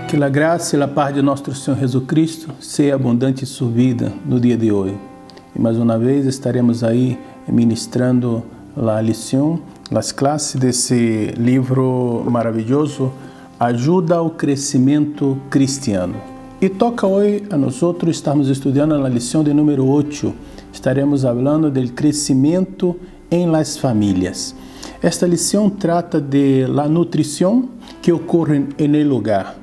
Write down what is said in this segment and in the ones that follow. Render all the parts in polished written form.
Que a graça e a paz de nosso Senhor Jesus Cristo seja abundante em sua vida no dia de hoje. E mais uma vez estaremos aí ministrando a lição, as classes desse livro maravilhoso, Ajuda ao Crescimento Cristiano. E toca hoje a nós estamos estudando a lição de número 8. Estaremos falando do crescimento em las famílias. Esta lição trata de la nutrição que ocorre en el hogar.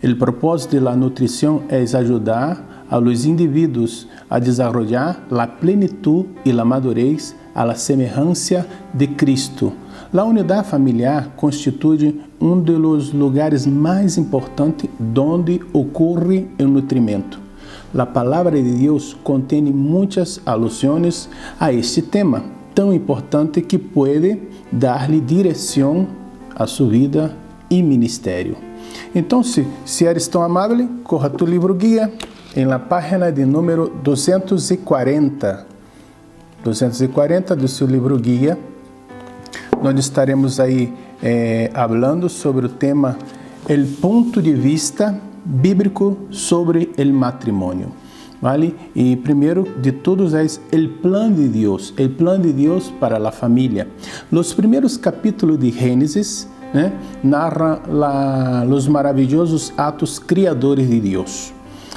O propósito da nutrição é ajudar a los indivíduos a desarrollar a plenitude e a madurez a la semelhança de Cristo. A unidade familiar constitui dos lugares mais importantes onde ocorre o nutrimento. A palavra de Deus contém muitas alusões a este tema tão importante que pode dar-lhe direção a sua vida e ministério. Então, se eres tão amável, corra tu livro guia em la página de número 240 do seu livro guia, onde estaremos aí falando sobre o tema El ponto de vista bíblico sobre el matrimônio. ¿Vale? E primeiro de todos é o plano de Deus para a família. Os primeiros capítulos de Gênesis narra os maravilhosos atos criadores de Deus.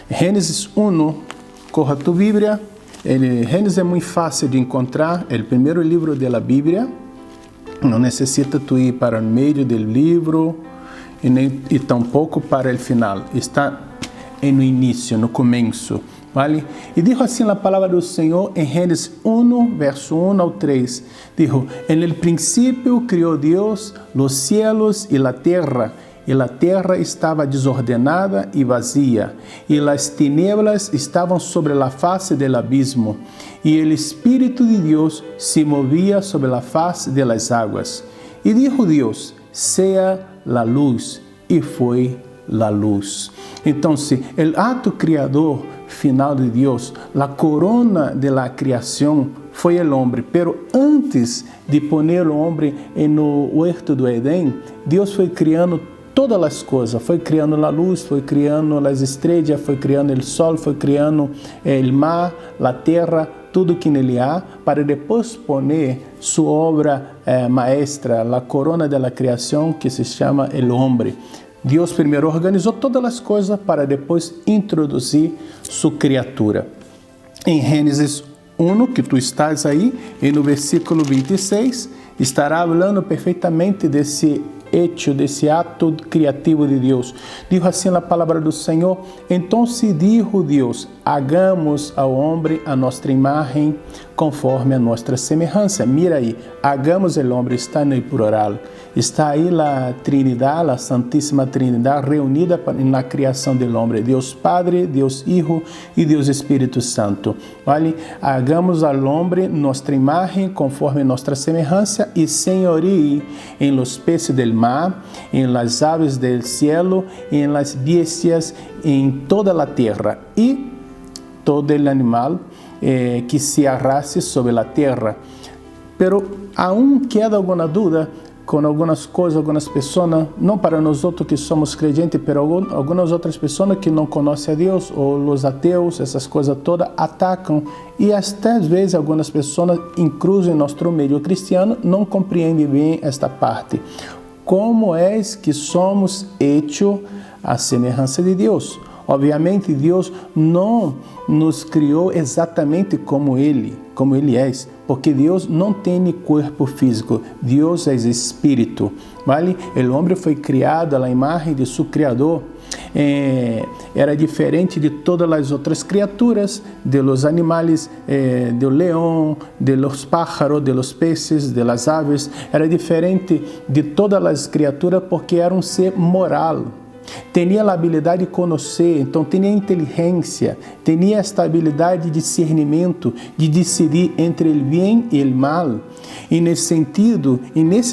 Gênesis 1, corra tu Bíblia. Gênesis é muito fácil de encontrar, é o primeiro livro da Bíblia. Não necessita tu ir para o meio do livro e tampouco para o final. Está no início, no começo. Vale? E dijo assim a palavra do Senhor em Gênesis 1, verso 1 ao 3. Dijo, en el principio criou Deus los cielos e a terra estava desordenada e vazia, e as tinieblas estavam sobre a face del abismo, e o Espírito de Deus se movia sobre a face de las águas. E dijo Deus, sea la luz, e foi la luz. Então, o ato criador final de Deus, a corona de la criação foi o homem, pero antes de poner o homem no huerto do Edém, Deus foi criando todas as coisas, foi criando a luz, foi criando as estrelas, foi criando o sol, foi criando o mar, a terra, tudo que nele há, para depois poner sua obra maestra, a corona da criação que se chama o homem. Deus primeiro organizou todas as coisas para depois introduzir sua criatura. Em Gênesis 1, que tu estás aí, e no versículo 26, estará falando perfeitamente desse ato criativo de Deus. Dijo assim a palavra do Senhor, então dijo Deus, hagamos ao homem a nossa imagem, conforme a nossa semelhança. Mira aí, hagamos o homem, está no plural. Está aí a Trinidade, a Santíssima Trinidade, reunida na criação do homem. Deus Padre, Deus Hijo e Deus Espírito Santo. Vale? Hagamos ao homem nossa imagem, conforme nossa semelhança, e senhorie em los peces del mar, em las aves del cielo, em las bestias, em toda a terra, e todo el animal que se arraste sobre a terra. Pero aún queda alguma dúvida com algumas coisas, algumas pessoas, não para nós outros que somos crentes, mas algumas outras pessoas que não conhecem a Deus, ou os ateus, essas coisas todas, atacam, e até às vezes algumas pessoas, incluso em nosso meio cristiano, não compreendem bem esta parte. Como é que somos hechos à semelhança de Deus? Obviamente, Deus não nos criou exatamente como Ele é, porque Deus não tem corpo físico, Deus é espírito, vale? O homem foi criado à imagem de seu Criador, era diferente de todas as outras criaturas, de los animais, do leão, de los pájaros, de los peces, de las aves, era diferente de todas as criaturas porque era ser moral. Tinha a habilidade de conhecer, então tinha inteligência, tinha esta habilidade de discernimento, de decidir entre o bem e o mal. E nesse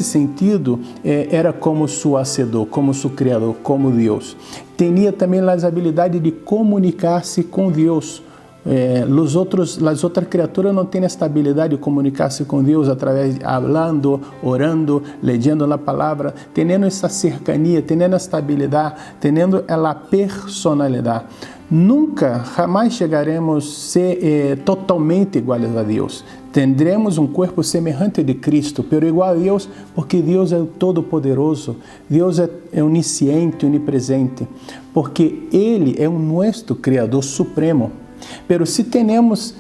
sentido, era como seu Hacedor, como seu Criador, como Deus. Tinha também as habilidades de comunicar-se com Deus, As outras criaturas não têm esta habilidade de comunicar-se com Deus através de falando, orando, lendo a palavra, tendo essa cercania, tendo esta habilidade, tendo a personalidade. Nunca, jamais chegaremos a ser totalmente iguais a Deus. Tendremos um corpo semelhante de Cristo, pero igual a Deus, porque Deus é o Todo-Poderoso, Deus é onisciente, onipresente, porque Ele é o nosso Criador Supremo. Pero se temos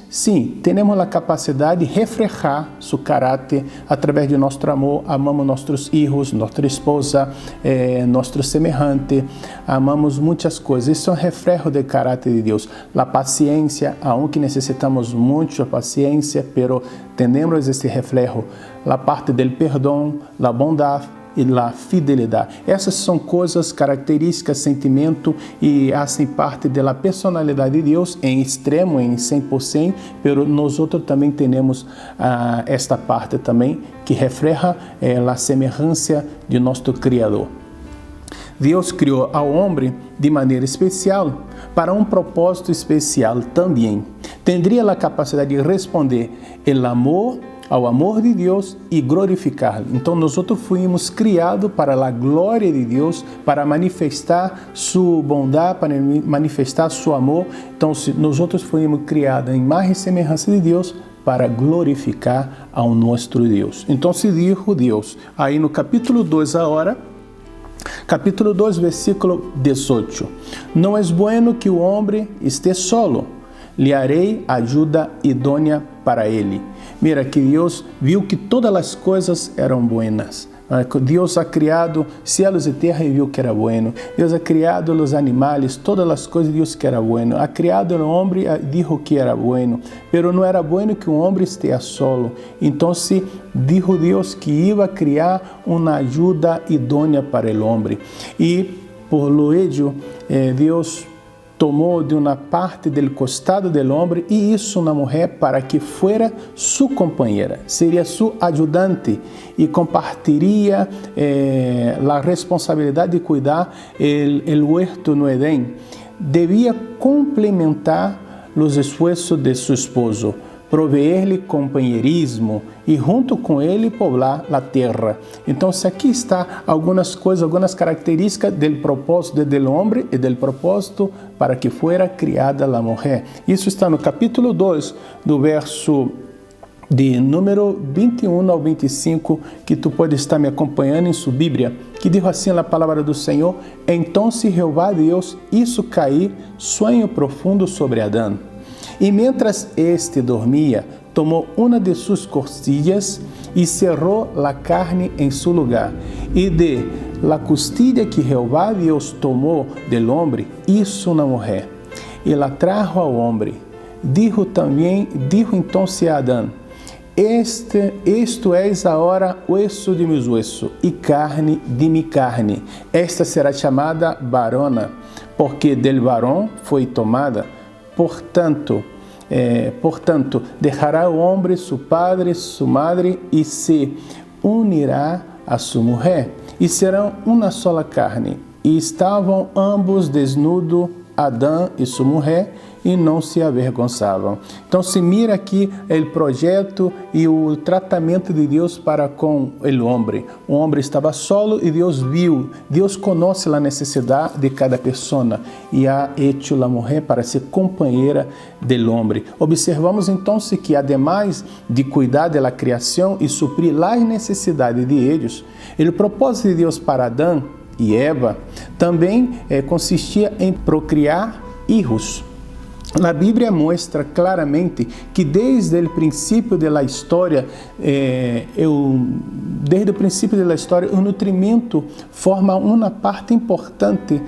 a capacidade de reflejar seu caráter através de nosso amor, amamos nossos filhos, nossa esposa, nosso semelhante, amamos muitas coisas. Isso é um reflejo do caráter de Deus. A paciência, aunque necessitamos muito a paciência, pero temos esse reflejo. A parte do perdão, a bondade e a fidelidade. Essas são coisas, características, sentimento e fazem parte da personalidade de Deus em extremo, em 100%, pero nós outros também temos esta parte também que refleja a semelhança de nosso Criador. Deus criou ao homem de maneira especial para um propósito especial também. Tendria a capacidade de responder ao amor de Deus e glorificá-lo. Então, nós fomos criados para a glória de Deus, para manifestar sua bondade, para manifestar seu amor. Então, nós fomos criados em imagem e semelhança de Deus para glorificar ao nosso Deus. Então, se diz Deus, aí no capítulo 2 agora, capítulo 2, versículo 18. Não é bueno que o homem esteja solo, lhe harei ajuda idônea para ele. Mira que Deus viu que todas as coisas eram buenas. Deus ha criado céus e terra e viu que era bueno. Deus ha criado os animais, todas as coisas, Deus que era bueno. Ha criado o homem, dijo que era bueno. Pero não era bueno que um homem esteja solo. Então, dijo Deus que iba a criar uma ajuda idônea para o homem. E, por lo ello, Deus tomou de uma parte do costado do homem e hizo uma mulher para que fuera sua companheira, seria sua ajudante e compartilharia a responsabilidade de cuidar o huerto no Edém. Devia complementar os esforços de seu esposo, proveer-lhe companheirismo e junto com ele poblar a terra. Então, aqui está algumas coisas, algumas características do propósito do homem e do propósito para que fuera criada a mulher. Isso está no capítulo 2, do verso de número 21 ao 25, que tu pode estar me acompanhando em sua Bíblia, que diz assim a palavra do Senhor: Então Jeová Deus hizo cair sonho profundo sobre Adão. E mientras este dormia, tomou uma de suas costillas e cerrou a carne em seu lugar. E de la costilla que Jeová Deus tomou del homem, hizo uma mulher, e la trajo ao homem. Dijo então a Adão: Isto és agora hueso de meus huesos e carne de mi carne. Esta será chamada varona, porque del varão foi tomada. Portanto, deixará o homem seu padre, sua madre, e se unirá a sua mulher, e serão uma só carne. E estavam ambos desnudos, Adão e sua mulher, e não se avergonçavam. Então, se mira aqui o projeto e o tratamento de Deus para com o homem. O homem estava solo e Deus viu. Deus conhece a necessidade de cada pessoa e ha hecho a mulher para ser companheira do homem. Observamos então que, ademais de cuidar da criação e suprir as necessidades de eles, o propósito de Deus para Adão e Eva também consistia em procriar filhos. A Bíblia mostra claramente que desde o princípio da história, o nutrimento forma uma parte importante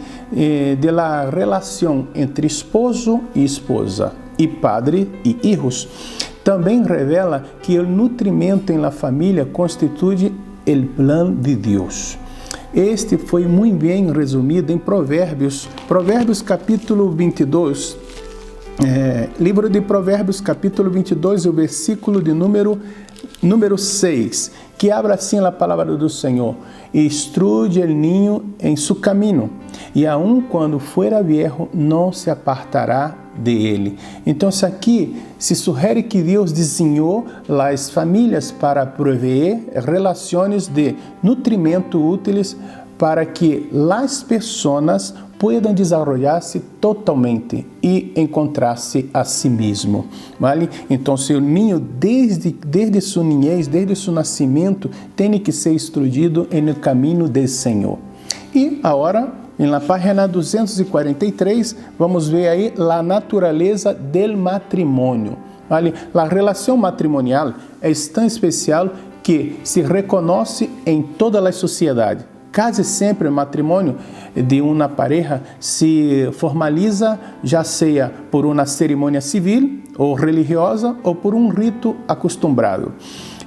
da relação entre esposo e esposa, e padre e filhos. Também revela que o nutrimento na família constitui o plano de Deus. Este foi muito bem resumido em Provérbios capítulo 22. Livro de Provérbios, capítulo 22, o versículo de número 6, que abre assim a palavra do Senhor: Instruye el niño em su caminho, e aun quando fuera viejo, não se apartará de Ele. Então, aqui se sugere que Deus desenhou as famílias para prover relações de nutrimento úteis para que as pessoas puedan desarrollar-se totalmente e encontrar-se a si mesmo, vale? Então, o ninho desde sua niñez, desde seu nascimento, tem que ser instruído no caminho do Senhor. E agora, na página 243, vamos ver aí a natureza do matrimônio, vale? A relação matrimonial é tão especial que se reconhece em toda a sociedade. Quase sempre o matrimônio de uma pareja se formaliza, já seja por uma cerimônia civil ou religiosa ou por um rito acostumado.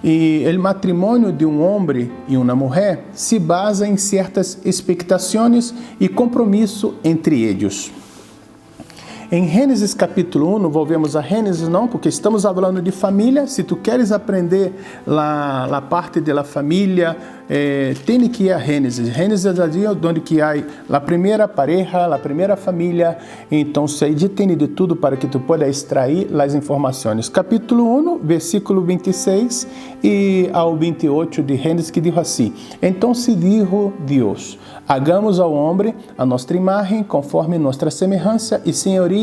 E o matrimônio de um homem e uma mulher se basa em certas expectações e compromisso entre eles. Em Gênesis capítulo 1, volvemos a Gênesis não, porque estamos falando de família. Se tu queres aprender a parte da família, tem que ir a Gênesis. Gênesis é ali onde que há a primeira pareja, a primeira família. Então, aí tem de tudo para que tu pueda extrair as informações. Capítulo 1, versículo 26 e ao 28 de Gênesis, que diz assim: Então se dijo Deus: hagamos ao homem a nossa imagem, conforme nossa semelhança, e senhoria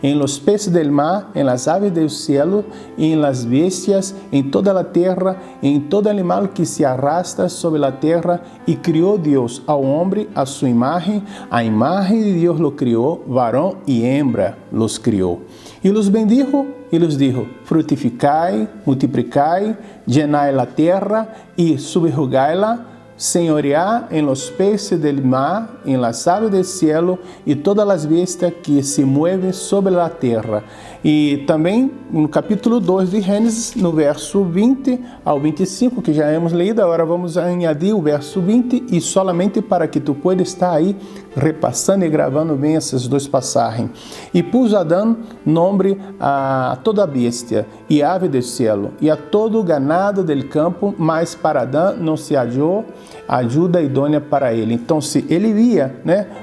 em los peces del mar, en las aves del cielo, en las bestias, en toda la tierra, en todo animal que se arrastra sobre la tierra. Y crió Dios ao hombre a su imagen, a imagen de Dios lo crió, varón y hembra los crió. Y los bendijo y les dijo: frutificai, multiplicai, llenai la tierra y subjugai-la, senhorear em los peces del mar, em las aves del cielo e todas as bestias que se movem sobre a terra. E também no capítulo 2 de Gênesis, no verso 20 ao 25, que já hemos lido, agora vamos añadir o verso 20 e solamente para que tu pueda estar aí repassando e gravando bem essas duas passagens. E pus Adão nome a toda bestia e ave do cielo e a todo ganado del campo, mas para Adão não se hallou ajuda idônea para ele. Então, se ele via,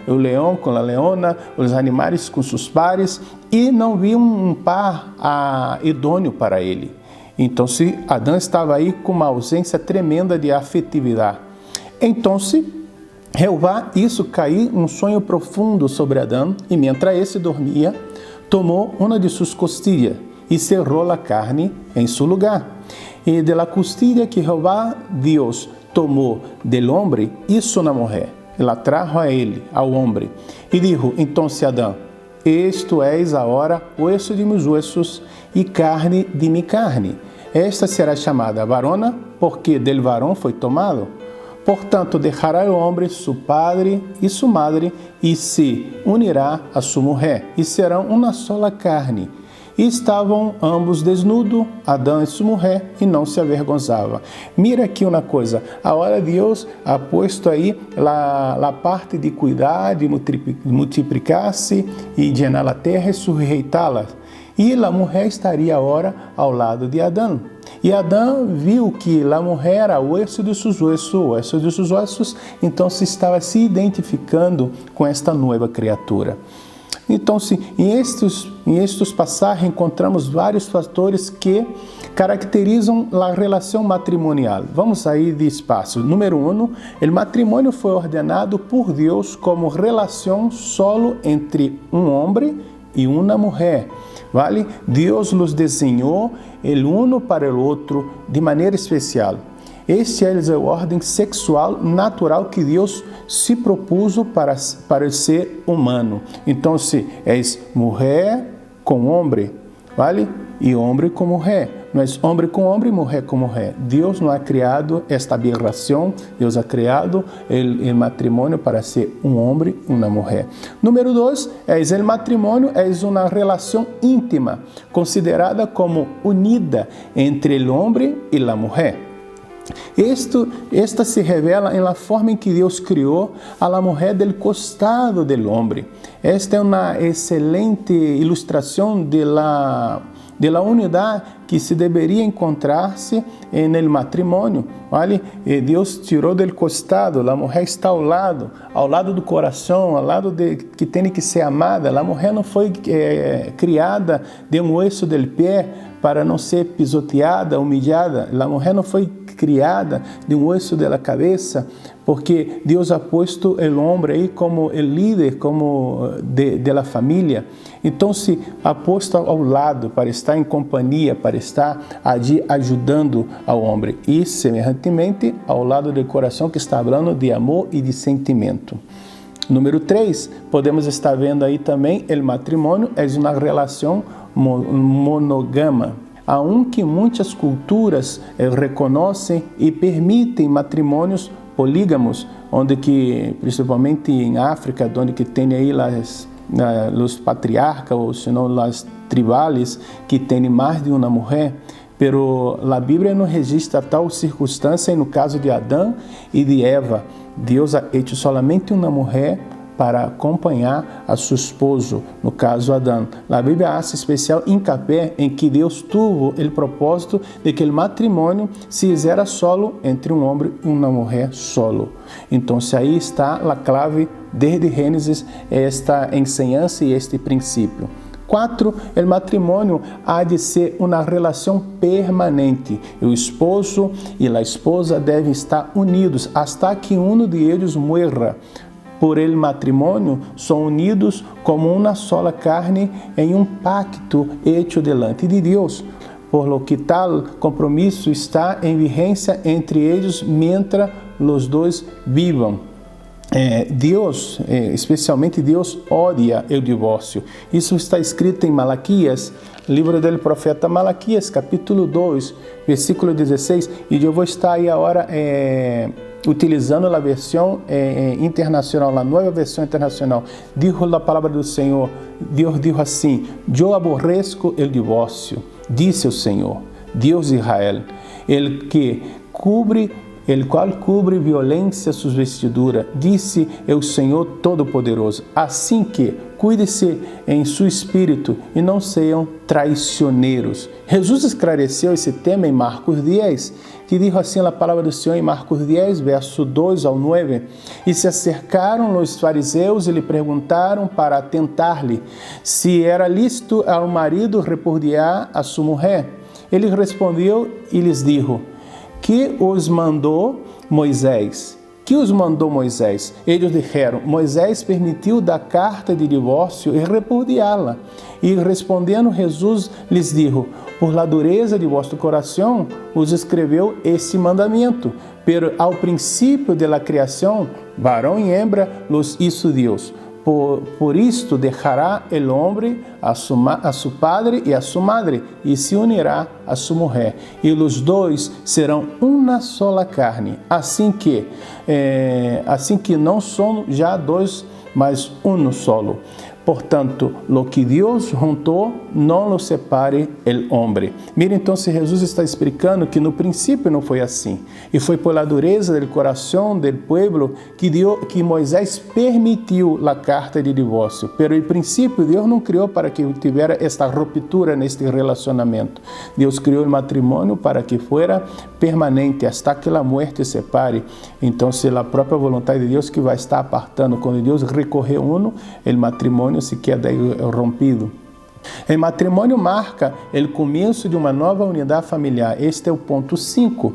o leão com a leona, os animais com seus pares, e não via um par idôneo para ele. Então, se Adão estava aí com uma ausência tremenda de afetividade. Então, Jeová hizo cair um sonho profundo sobre Adão, e mientras esse dormia, tomou uma de suas costillas e cerrou a carne em seu lugar. E de la costilla que Jeová Deus tomou del homem, hizo una mujer, e la trajo a ele, ao homem. E dijo entonces Adão: Esto és agora hueso de meus huesos e carne de mi carne. Esta será chamada varona, porque del varón foi tomado. Portanto, deixará o homem su padre e su madre, e se unirá a sua mulher, e serão uma sola carne. E estavam ambos desnudos, Adão e sua mulher, e não se avergonzava. Mira aqui uma coisa, agora Deus ha posto aí a parte de cuidar, de multiplicar-se e llenar a terra e sujeitá-la. E a mulher estaria agora ao lado de Adão. E Adão viu que a mulher era osso de seus ossos, então se estava se identificando com esta nova criatura. Então, em estes passagens encontramos vários fatores que caracterizam a relação matrimonial. Vamos aí despacio. Número 1, o matrimônio foi ordenado por Deus como relação solo entre um homem e uma mulher. Vale? Deus los desenhou el uno para el outro de maneira especial. Este é a ordem sexual natural que Deus se propôs para o ser humano. Então, se és mulher com homem, vale? E homem com mulher. Não é homem com homem, mulher com mulher. Deus não ha criado esta aberração. Deus ha criado o matrimônio para ser um homem e uma mulher. Número 2, o matrimônio é uma relação íntima, considerada como unida entre o homem e a mulher. Esta se revela na forma em que Deus criou a mulher del costado del homem. Esta é uma excelente ilustração de la unidade que se deveria encontrar-se no matrimônio, vale? Deus tirou do costado, a mulher está ao lado do coração, ao lado de que tem que ser amada. A mulher não foi criada de osso del pé para não ser pisoteada, humilhada. A mulher não foi criada de osso da cabeça, porque Deus ha posto o homem aí como o líder, como de la família. Então, se ha posto ao lado para estar em companhia, para estar ali ajudando ao homem. E, semelhantemente, ao lado do coração que está falando de amor e de sentimento. Número 3, podemos estar vendo aí também, o matrimônio é uma relação monogama. Aunque muitas culturas reconhecem e permitem matrimônios polígamos, onde que, principalmente em África, onde que tem aí os patriarcas, ou senão as tribales, que têm mais de uma mulher, pero a Bíblia não registra tal circunstância no caso de Adão e de Eva. Deus ha hecho solamente uma mulher para acompanhar a seu esposo, no caso Adão. A Bíblia hace especial hincapié em que Deus tuvo o propósito de que o matrimônio se hiciera solo entre um homem e uma mulher solo. Então, aí está a clave desde Gênesis, esta enseñança e este princípio. 4, o matrimônio há de ser uma relação permanente. O esposo e a esposa devem estar unidos hasta que um de eles muera. Por el matrimônio, são unidos como uma sola carne em um pacto hecho delante de Deus. Por lo que tal compromisso está em vigência entre eles mientras os dois vivam. Deus, especialmente Deus, odia o divórcio. Isso está escrito em Malaquias, livro do profeta Malaquias, capítulo 2, versículo 16. E eu vou estar aí agora utilizando a versão internacional, a nova versão internacional. Dijo a palavra do Senhor, Deus dijo assim: eu aborrezco o divórcio, disse o Senhor, Deus de Israel, el qual cubre violência suas vestiduras, disse o Senhor Todo-Poderoso. Assim que cuide-se em seu espírito e não sejam traicioneiros. Jesus esclareceu esse tema em Marcos 10, que dijo assim a palavra do Senhor em Marcos 10, verso 2 ao 9. E se acercaram os fariseus e lhe perguntaram para tentar-lhe se era lícito ao marido repudiar a sua mulher. Ele respondeu e lhes dijo: que os mandou Moisés? Que os mandou Moisés? Eles disseram: Moisés permitiu dar carta de divórcio e repudiá-la. E respondendo Jesus lhes dijo: por la dureza de vosso coração os escreveu esse mandamento, pero ao princípio de la criação, varão e hembra los hizo Deus. Por isto deixará o homem a su padre e a sua madre, e se unirá a sua mulher, e os dois serão uma sola carne. Assim que não são já dois, mas um solo. Portanto, lo que Deus juntou, não lo separe el homem. Mira, então, Jesus está explicando que no princípio não foi assim. E foi por la dureza do coração do povo que Moisés permitiu a carta de divórcio. Pero, em princípio, Deus não criou para que tivesse esta ruptura neste relacionamento. Deus criou o matrimônio para que fuera permanente, hasta que a morte separe. Então, se a própria vontade de Deus que vai estar apartando, quando Deus recorrer o matrimônio se queda rompido. O matrimônio marca o começo de uma nova unidade familiar. Este é o ponto 5,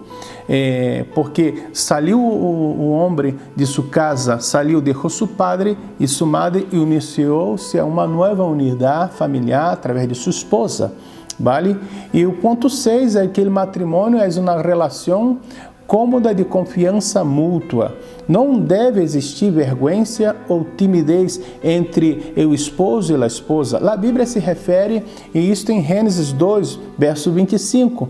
porque saiu o homem de sua casa, deixou seu padre e sua madre e iniciou-se a uma nova unidade familiar através de sua esposa. Vale? E o ponto 6 é que o matrimônio é uma relação cômoda de confiança mútua. Não deve existir vergonha ou timidez entre o esposo e a esposa. A Bíblia se refere, e isto em Gênesis 2, verso 25.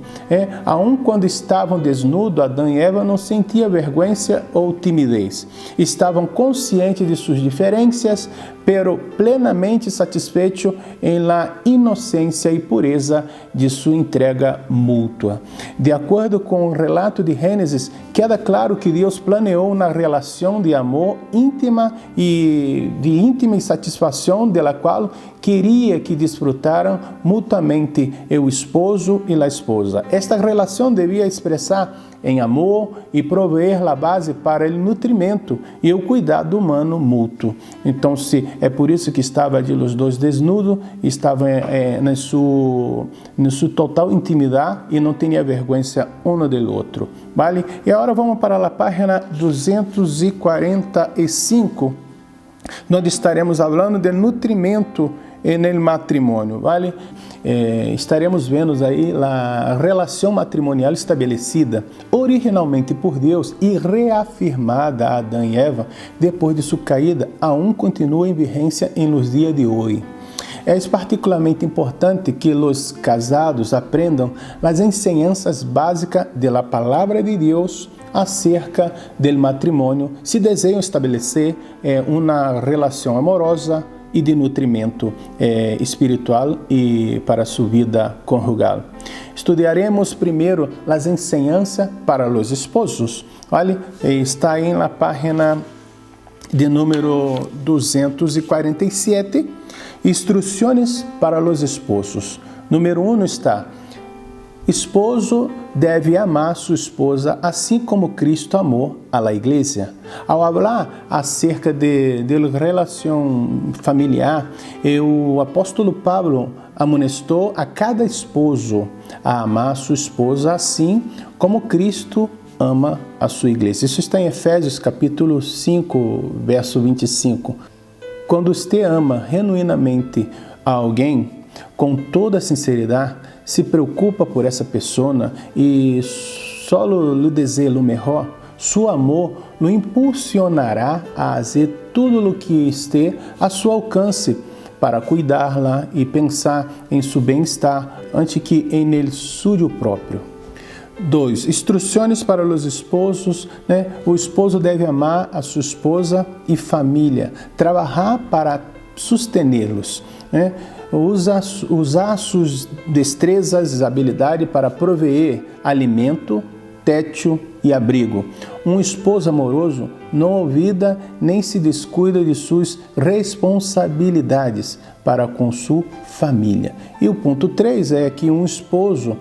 Aun quando estavam desnudos, Adão e Eva não sentiam vergonha ou timidez. Estavam conscientes de suas diferenças, pero plenamente satisfeitos em la inocência e pureza de sua entrega mútua. De acordo com o relato de Gênesis, queda claro que Deus planeou uma relação de amor íntima e satisfação, de la qual que queria que desfrutaran mutuamente o esposo e a esposa. Esta relação devia expressar em amor e prover a base para o nutrimento e o cuidado humano mútuo. Então, é por isso que estavam ali os dois desnudos, estavam na sua total intimidade e não tinha vergonha um do outro. Vale? E agora vamos para a página 245, onde estaremos falando de nutrimento no matrimônio, vale? Estaremos vendo aí a relação matrimonial estabelecida originalmente por Deus e reafirmada a Adão e Eva depois de sua caída, aún continua em vigência nos dias de hoje. É particularmente importante que os casados aprendam as enseñanças básicas da palavra de Deus acerca do matrimônio, se desejam estabelecer uma relação amorosa e de nutrimento espiritual e para sua vida conjugal. Estudaremos primeiro as enseñanças para os esposos. Vale? Está aí na página de número 247, instruções para os esposos. Número 1 está: esposo deve amar sua esposa assim como Cristo amou a la igreja. Ao falar acerca de relação familiar, o apóstolo Paulo amonestou a cada esposo a amar sua esposa assim como Cristo ama a sua igreja. Isso está em Efésios capítulo 5, verso 25. Quando você ama genuinamente a alguém, com toda sinceridade, se preocupa por essa pessoa e só lhe deseja o melhor, seu amor o impulsionará a fazer tudo o que esteja a seu alcance para cuidá-la e pensar em seu bem-estar antes que em ele suyo próprio. 2. Instruções para os esposos. O esposo deve amar a sua esposa e família, trabalhar para sustentá-los, usar suas destrezas e habilidades para prover alimento, teto e abrigo. Um esposo amoroso não olvida nem se descuida de suas responsabilidades para com sua família. E o ponto 3 é que um esposo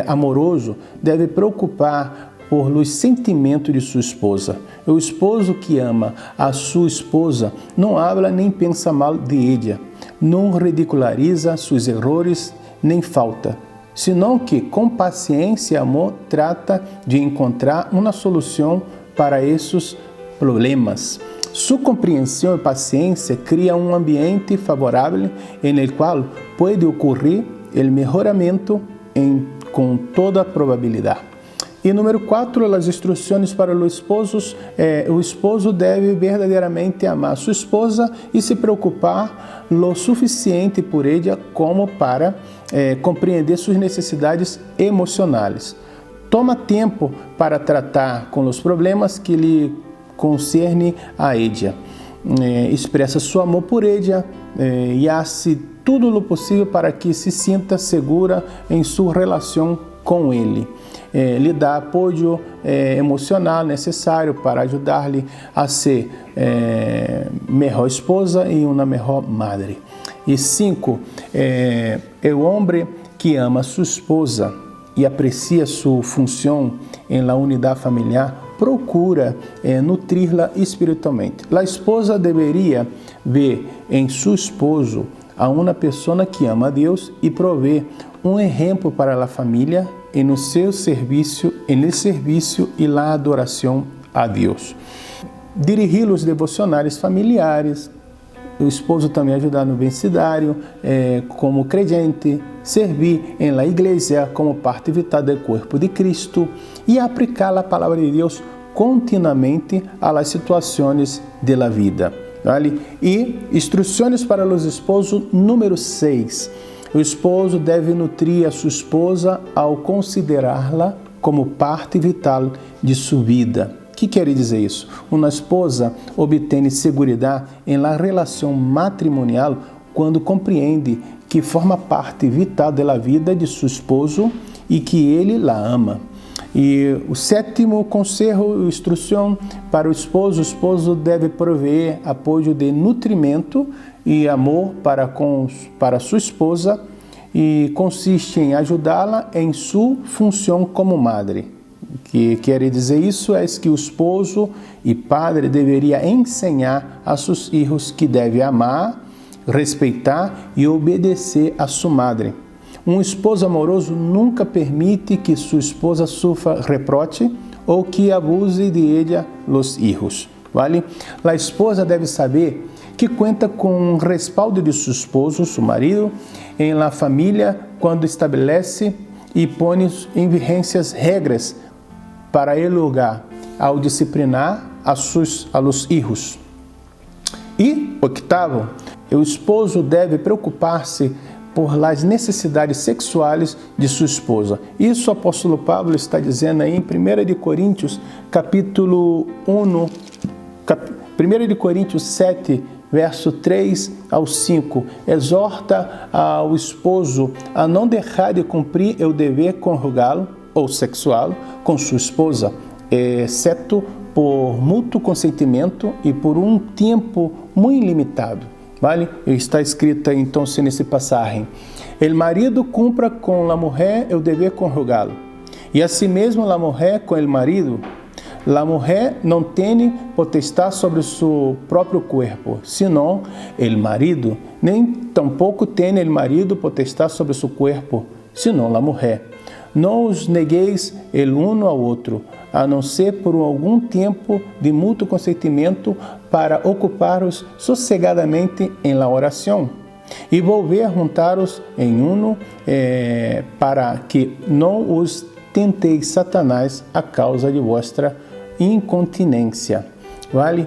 amoroso deve preocupar por os sentimentos de sua esposa. O esposo que ama a sua esposa não habla nem pensa mal de ela, não ridiculariza seus erros nem falta, senão que com paciência e amor trata de encontrar uma solução para esses problemas. Sua compreensão e paciência cria um ambiente favorável no qual pode ocorrer o melhoramento com toda probabilidade. E número 4, as instruções para os esposos. O esposo deve verdadeiramente amar sua esposa e se preocupar lo suficiente por ela como para compreender suas necessidades emocionais. Toma tempo para tratar com os problemas que lhe concerne a ella. Expressa seu amor por ella e faz tudo o possível para que se sinta segura em sua relação com ele. Lhe dá apoio emocional necessário para ajudar-lhe a ser melhor esposa e uma melhor madre. E 5, o homem que ama sua esposa e aprecia sua função em la unidade familiar procura nutri-la espiritualmente. A esposa deveria ver em seu esposo a uma pessoa que ama a Deus e prover um exemplo para a família no seu serviço, no serviço e na adoração a Deus. Dirigir os devocionários familiares, o esposo também ajudar no vencidário como crente, servir em la igreja como parte vital do corpo de Cristo e aplicar a palavra de Deus continuamente a las situações de la vida. Vale? E instruções para os esposos, número 6. O esposo deve nutrir a sua esposa ao considerá-la como parte vital de sua vida. O que quer dizer isso? Uma esposa obtém segurança em la relação matrimonial quando compreende que forma parte vital da vida de seu esposo e que ele la ama. E o 7º conselho, instrução para o esposo deve prover apoio de nutrimento e amor para sua esposa, e consiste em ajudá-la em sua função como madre. O que quer dizer isso é que o esposo e padre deveria ensinar a seus filhos que deve amar, respeitar e obedecer a sua madre. Um esposo amoroso nunca permite que sua esposa sofra reproche ou que abuse de ela os filhos. Vale? A esposa deve saber que conta com o respaldo de seu esposo, seu marido, em la família quando estabelece e põe em vigência regras para el lugar ao disciplinar a los hijos. E, oitavo, o esposo deve preocupar-se por las necessidades sexuais de sua esposa. Isso o apóstolo Paulo está dizendo aí em 1 Coríntios, capítulo 1, 1 Coríntios 7, verso 3 ao 5, exorta ao esposo a não deixar de cumprir o dever conjugal ou sexual com sua esposa, exceto por mútuo consentimento e por um tempo muito limitado. Vale? Está escrito então nesse passagem: el marido cumpra com a mulher o dever conjugal, e assim mesmo a mulher com o marido. A mulher não tem potestade sobre seu próprio corpo, senão o marido, nem tampouco tem o marido potestade sobre seu corpo, senão a mulher. Não os negueis el uno ao outro, a não ser por algum tempo de mútuo consentimento para ocupar-os sossegadamente em la oração e volver juntar-os em uno para que não os tenteis Satanás a causa de vossa incontinência. Vale?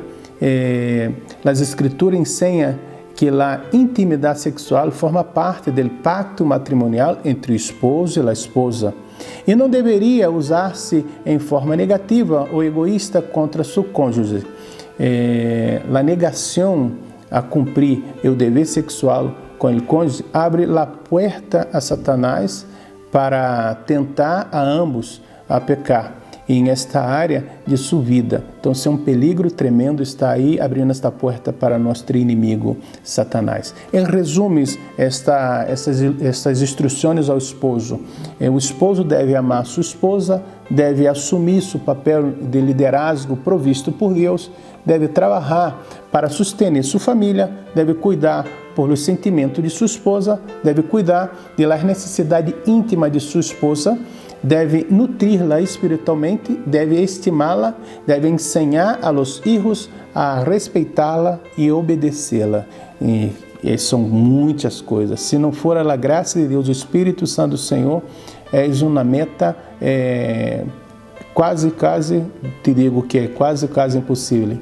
As escrituras ensinam que a intimidade sexual forma parte do pacto matrimonial entre o esposo e a esposa e não deveria usar-se em forma negativa ou egoísta contra seu cônjuge. A negação a cumprir o dever sexual com o cônjuge abre a porta a Satanás para tentar a ambos a pecar em esta área de sua vida. Então, é um perigo tremendo estar aí abrindo esta porta para nosso inimigo, Satanás. Em resumo, essas instruções ao esposo. O esposo deve amar sua esposa, deve assumir seu papel de liderazgo provisto por Deus, deve trabalhar para sustentar sua família, deve cuidar por os sentimentos de sua esposa, deve cuidar das necessidades íntimas de sua esposa, deve nutri-la espiritualmente, deve estimá-la, deve ensinar a los hijos a respeitá-la e obedecê-la. E são muitas coisas. Se não for a graça de Deus, o Espírito Santo do Senhor, é uma meta quase, te digo que é quase impossível.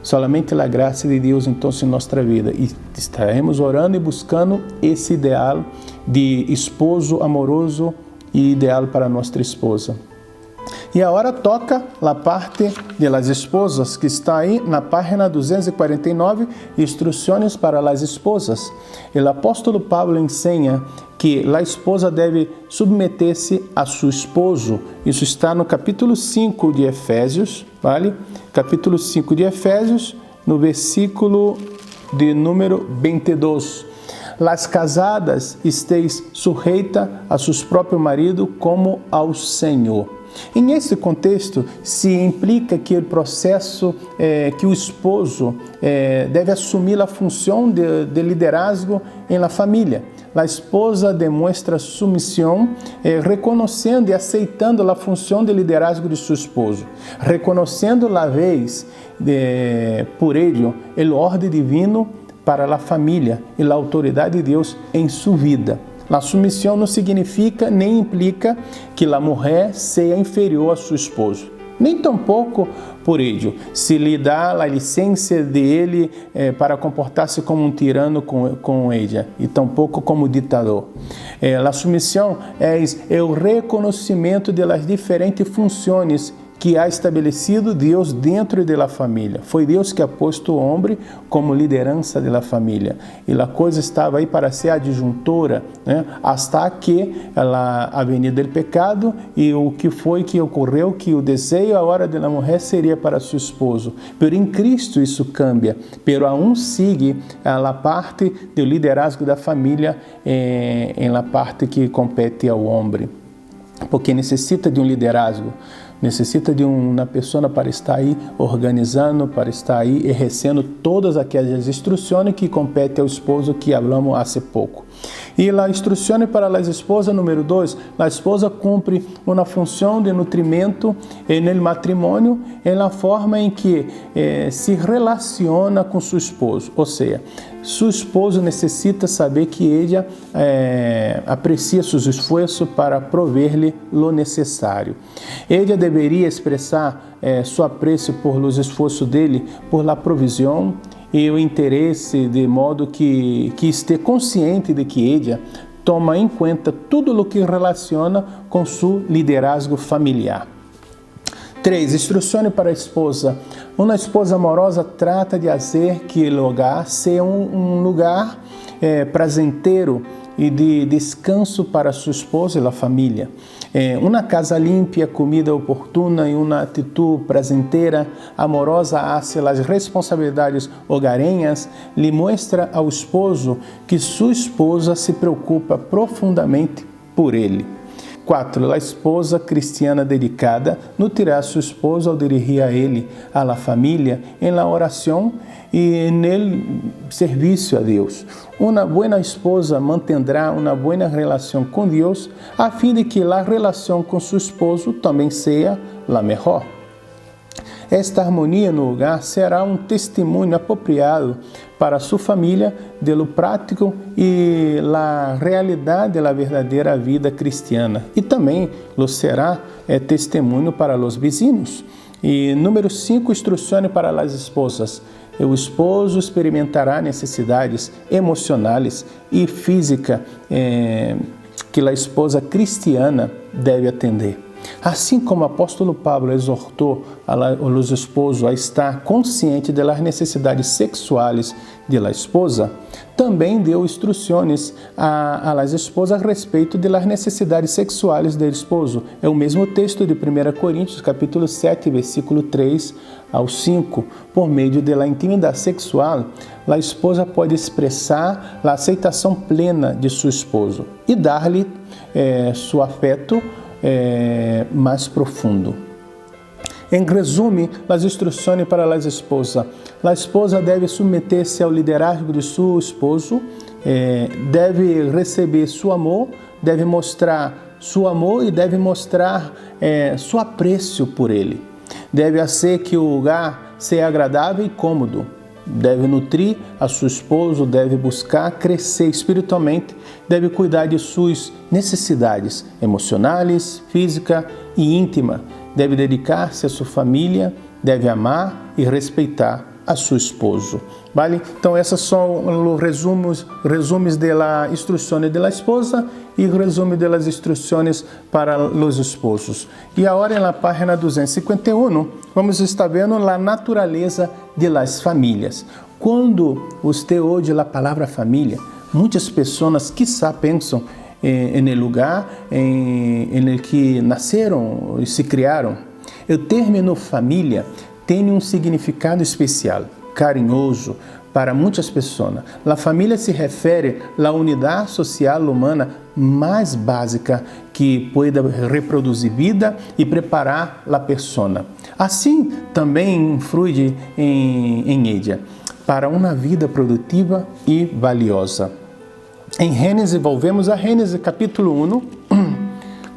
Solamente a graça de Deus, então, em nossa vida. E estaremos orando e buscando esse ideal de esposo amoroso e ideal para nossa esposa. E agora toca a parte das esposas, que está aí na página 249, Instruções para as esposas. O apóstolo Paulo ensina que a esposa deve submeter-se a seu esposo. Isso está no capítulo 5 de Efésios, vale? Capítulo 5 de Efésios, no versículo de número 22. Las casadas esteis sujeitas a seus próprios maridos como ao Senhor. E nesse contexto se implica que o processo, que o esposo deve assumir a função de liderazgo em la família. A esposa demonstra submissão, reconhecendo e aceitando a função de liderazgo de seu esposo, reconhecendo a vez por ele o ordem divino para a família e a autoridade de Deus em sua vida. A submissão não significa nem implica que a mulher seja inferior a seu esposo, nem tampouco por ello se lhe dá a licença de ele para comportar-se como um tirano com ela e tampouco como ditador. A submissão é o reconhecimento das diferentes funções que ha estabelecido Deus dentro da família. Foi Deus que ha posto o homem como liderança da família. E a coisa estava aí para ser adjuntora, né? Hasta que a venida do pecado e o que foi que ocorreu, que o desejo, a hora da mulher seria para seu esposo. Pero em Cristo isso cambia. Pero aún sigue a parte do liderazgo da família em la parte que compete ao homem. Porque necessita de um liderazgo, necessita de uma pessoa para estar aí organizando, para estar aí exercendo todas aquelas instruções que competem ao esposo que falamos há pouco. E a instrução para a esposa, número 2, a esposa cumpre uma função de nutrimento no matrimônio, na forma em que se relaciona com seu esposo. Ou seja, seu esposo necessita saber que ela aprecia seus esforços para prover-lhe o necessário. Ela deveria expressar seu apreço por los esforços dele, por la provisão e o interesse, de modo que esteja consciente de que ela toma em conta tudo o que relaciona com seu liderazgo familiar. 3. Instruções para a esposa. Uma esposa amorosa trata de fazer que o lugar seja um lugar prazenteiro e de descanso para sua esposa e a família. Uma casa limpa, comida oportuna e uma atitude prazenteira, amorosa hacia as responsabilidades hogarenhas, lhe mostra ao esposo que sua esposa se preocupa profundamente por ele. 4. A esposa cristiana dedicada nutrirá seu esposo ao dirigir a ele, a la família, em la oração e no serviço a Deus. Uma boa esposa mantendrá uma boa relação com Deus, a fim de que a relação com seu esposo também seja a melhor. Esta harmonia no hogar será um testemunho apropriado para sua família de lo prático e la realidade da verdadeira vida cristiana. E também lo será testemunho para os vizinhos. E número 5, instruções para as esposas. O esposo experimentará necessidades emocionais e físicas que a esposa cristiana deve atender. Assim como o apóstolo Pablo exortou os esposos a estar conscientes das necessidades sexuais de la esposa, também deu instruções a las esposas a respeito das necessidades sexuais do esposo. É o mesmo texto de 1 Coríntios, capítulo 7, versículo 3 ao 5. Por meio da intimidade sexual, a esposa pode expressar a aceitação plena de seu esposo e dar-lhe seu afeto mais profundo. Em resumo, as instruções para a esposa. A esposa deve submeter-se ao liderazgo de seu esposo, deve receber seu amor, deve mostrar seu amor e deve mostrar seu apreço por ele. Deve fazer que o lugar seja agradável e cômodo. Deve nutrir a seu esposo, deve buscar crescer espiritualmente, deve cuidar de suas necessidades emocionais, físicas e íntimas, deve dedicar-se à sua família, deve amar e respeitar a seu esposo. Vale? Então, esses são os resumos da instrução da esposa e resumo das instruções para os esposos. E agora, na página 251, vamos estar vendo a natureza de las famílias. Quando você ouve a palavra família, muitas pessoas, quizá, pensam no lugar em que nasceram e se criaram. O termo família tem um significado especial, carinhoso, para muitas pessoas. A família se refere à unidade social humana mais básica que pode reproduzir vida e preparar a pessoa. Assim, também influi em ela para uma vida produtiva e valiosa. Em Gênesis, volvemos a Gênesis capítulo 1,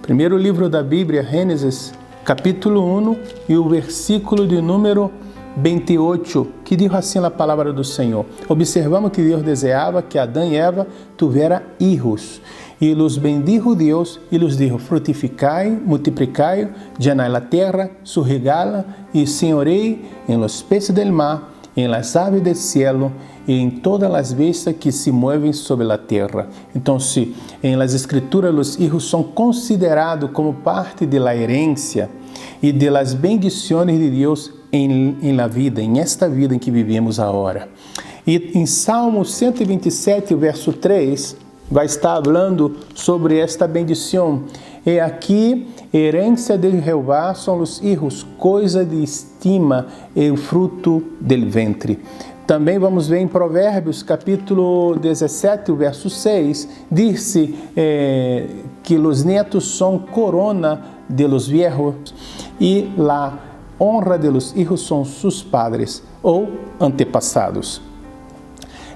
primeiro livro da Bíblia, Gênesis capítulo 1 e o versículo de número 28, que diz assim a palavra do Senhor. Observamos que Deus desejava que Adão e Eva tivessem filhos. E los bendijo Deus e los dijo: frutificai, multiplicai, llenai la terra, surregala e senhorei em los peces del mar em las aves del cielo e em todas as bestas que se movem sobre a terra. Então, se em las escrituras os hijos são considerados como parte de la herencia e de las bendiciones de Deus em la vida, em esta vida em que vivemos agora. E em Salmo 127, verso 3, vai estar falando sobre esta bendição. E aqui, herência de Jeová são os hijos, coisa de estima e o fruto del ventre. Também vamos ver em Provérbios, capítulo 17, verso 6, diz-se que os netos são corona de los viejos e la honra de los hijos são sus padres ou antepassados.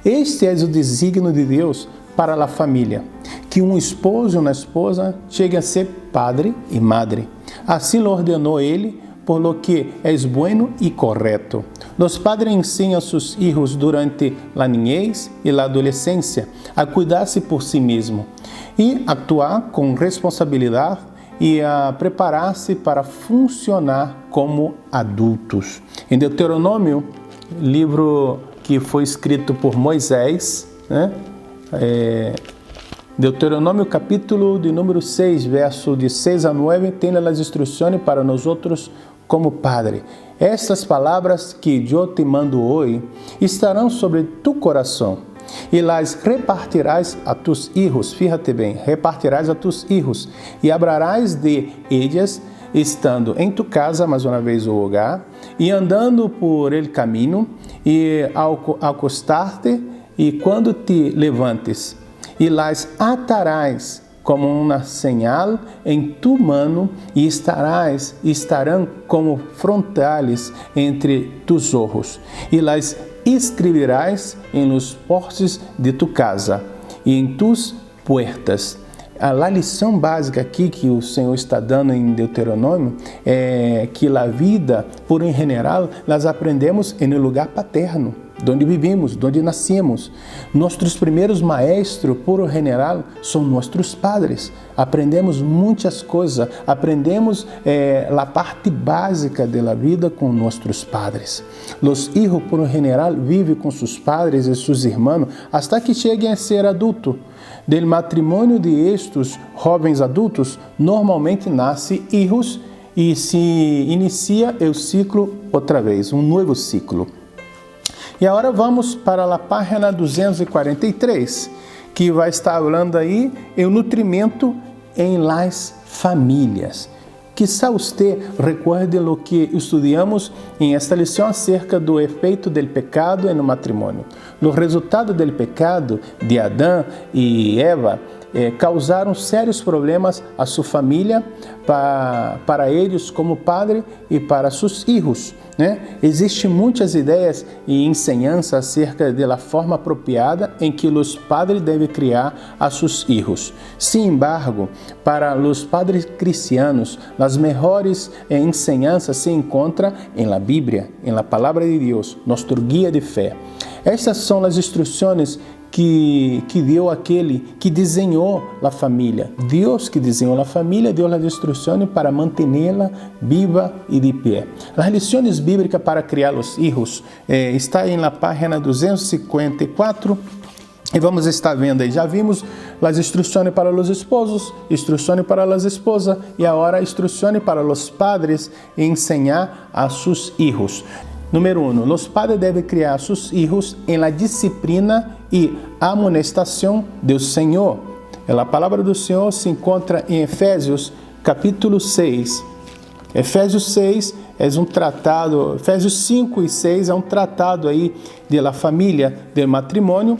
Este é o desígnio de Deus para a família, que um esposo e uma esposa cheguem a ser padre e madre. Assim lo ordenou ele, por lo que é bueno e correto. Os padres ensinam a seus filhos durante a niñez e a adolescência a cuidar-se por si mesmo e actuar com responsabilidade e a preparar-se para funcionar como adultos. Em Deuteronômio, livro que foi escrito por Moisés, né? Deuteronômio capítulo de número 6, verso de 6 a 9, tem as instruções para nós outros como padre. Estas palavras que eu te mando hoje estarão sobre tu coração e las repartirás a tus hijos. Fíjate bem, repartirás a tus hijos e hablarás de ellas estando em tu casa, mais uma vez o hogar, e andando por el caminho, e ao acostar-te, e quando te levantes, e las atarás como uma señal em tu mano, e estarão como frontales entre tus ojos, e las escreverás em los postes de tu casa e em tus puertas. A lição básica aqui que o Senhor está dando em Deuteronômio é que a vida, por em geral, nós aprendemos no lugar paterno, onde vivimos, onde nascemos. Nossos primeiros maestros, por em geral, são nossos padres. Aprendemos muitas coisas, aprendemos a parte básica da vida com nossos padres. Os filhos, por em geral, vivem com seus padres e seus irmãos até que cheguem a ser adultos. Del matrimônio de estes jovens adultos, normalmente nasce filhos e se inicia o ciclo outra vez, um novo ciclo. E agora vamos para a página 243, que vai estar falando aí o nutrimento em las famílias. Quizá você recuerde o que estudamos em esta lição acerca do efeito do pecado no matrimônio. Os resultados do pecado de Adão e Eva causaram sérios problemas a sua família, para eles como padre e para seus filhos. Existem muitas ideias e ensinanças acerca da forma apropriada em que os padres devem criar a seus filhos. Sin embargo, para os padres cristianos, as melhores ensinanças se encontram na Bíblia, na Palavra de Deus, nosso guia de fé. Estas são as instruções que deu aquele que desenhou a família. Deus que desenhou a família deu as instruções para mantê-la viva e de pé. As lições bíblicas para criar os filhos está na página 254 e vamos estar vendo aí. Já vimos as instruções para os esposos, instruções para as esposas e agora instruções para os padres ensinar a seus filhos. Número 1. Os padres devem criar seus filhos em la disciplina e amonestação do Senhor. A palavra do Senhor se encontra em Efésios, capítulo 6. Efésios 6 é um tratado, Efésios 5 e 6 é um tratado aí da família, do matrimônio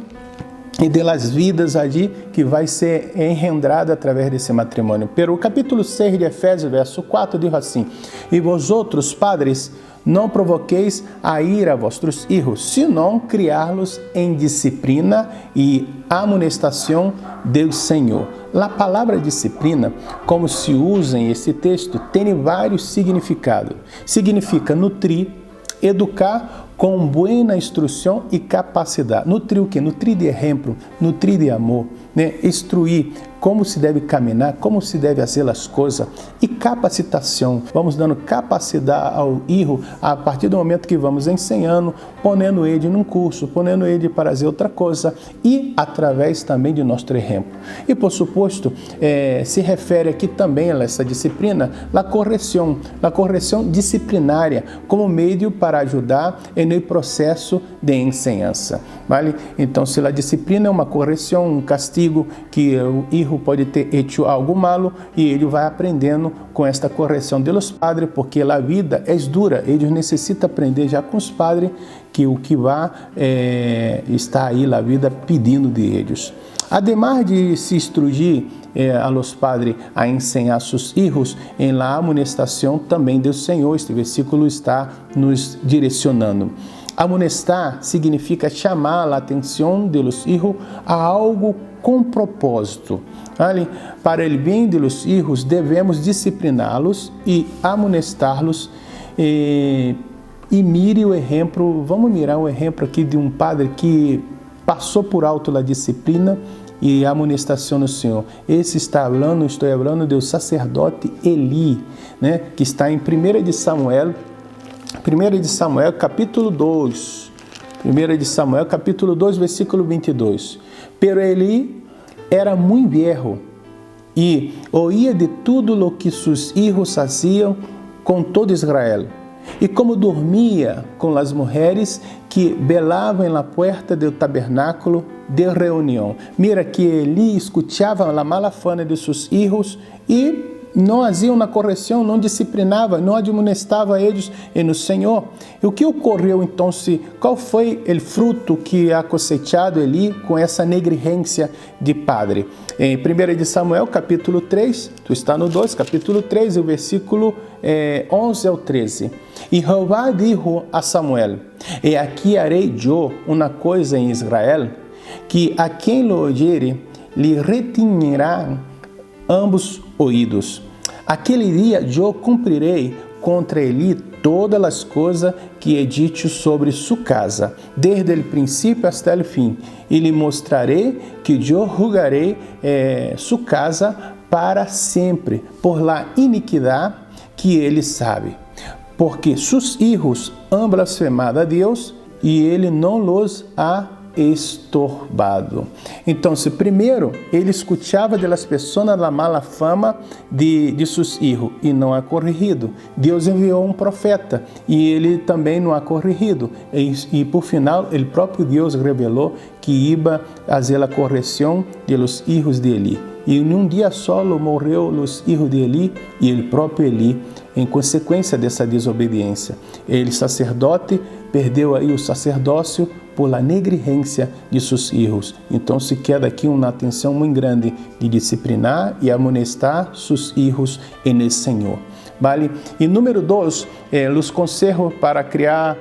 e das vidas ali que vai ser engendrada através desse matrimônio. Pero o capítulo 6 de Efésios, verso 4, diz assim: E vosotros, padres, não provoqueis a ira a vossos filhos, senão criá-los em disciplina e amonestação do Senhor. A palavra disciplina, como se usa em esse texto, tem vários significados. Significa nutrir, educar com boa instrução e capacidade. Nutrir o quê? Nutrir de exemplo, nutrir de amor, instruir como se deve caminhar, como se deve fazer as coisas, e capacitação. Vamos dando capacidade ao filho a partir do momento que vamos ensinando, ponendo ele num curso, ponendo ele para fazer outra coisa, e através também de nosso exemplo. E por suposto, se refere aqui também a essa disciplina, a correção disciplinária, como meio para ajudar no processo de ensinança. Vale? Então, se a disciplina é uma correção, um castigo, que o filho pode ter feito algo malo, e ele vai aprendendo com esta correção dos padres, porque a vida é dura, eles necessitam aprender já com os padres, que o que vai está aí a vida pedindo de eles. Ademais de se instruir a los padres a ensinar seus filhos em la amonestação também do Senhor, este versículo está nos direcionando. Amonestar significa chamar a atenção de los hijos a algo com propósito. Vale? Para o bem de los hijos, devemos discipliná-los e amonestá-los. E mire o exemplo, vamos mirar o exemplo aqui de um padre que passou por alto a disciplina e a amonestação do Senhor. Estou falando do sacerdote Eli, né, que está em 1 de Samuel, capítulo 2. 1 de Samuel, capítulo 2, versículo 22. Pero Eli era muito viejo e oía de tudo lo que seus hijos faziam com todo Israel. E como dormia com as mulheres que velavam na porta do tabernáculo de reunião. Mira que Eli escutava a mala fama de seus filhos e não faziam na correção, não disciplinava, não admoestava eles no Senhor. E o que ocorreu então? Qual foi o fruto que ha cosechado Eli com essa negligência de padre? Em 1 de Samuel, capítulo 3, tu está no 2, capítulo 3, o versículo 11 ao 13. E Jeová dijo a Samuel: E aqui harei eu uma coisa em Israel, que a quem lo oyere lhe retinirá ambos ouídos. Aquele dia eu cumprirei contra ele todas as coisas que he dito sobre sua casa, desde o princípio até o fim, e lhe mostrarei que eu julgarei sua casa para sempre, por la iniquidade que ele sabe. Porque seus filhos han blasfemado a Deus, e ele não los ha estorbado. Então, primeiro, ele escutava das pessoas a mala fama de seus filhos e não ha corrigido. Deus enviou um profeta e ele também não ha corrigido. E por final, o próprio Deus revelou que iba fazer a correção de los hijos de Eli. E em um dia solo morreu os filhos de Eli e o próprio Eli, em consequência dessa desobediência. Ele, sacerdote, perdeu aí o sacerdócio por la negligência de seus filhos. Então se queda aqui uma atenção muito grande de disciplinar e amonestar seus filhos en el Senhor. Vale? E número 2, os conselhos para criar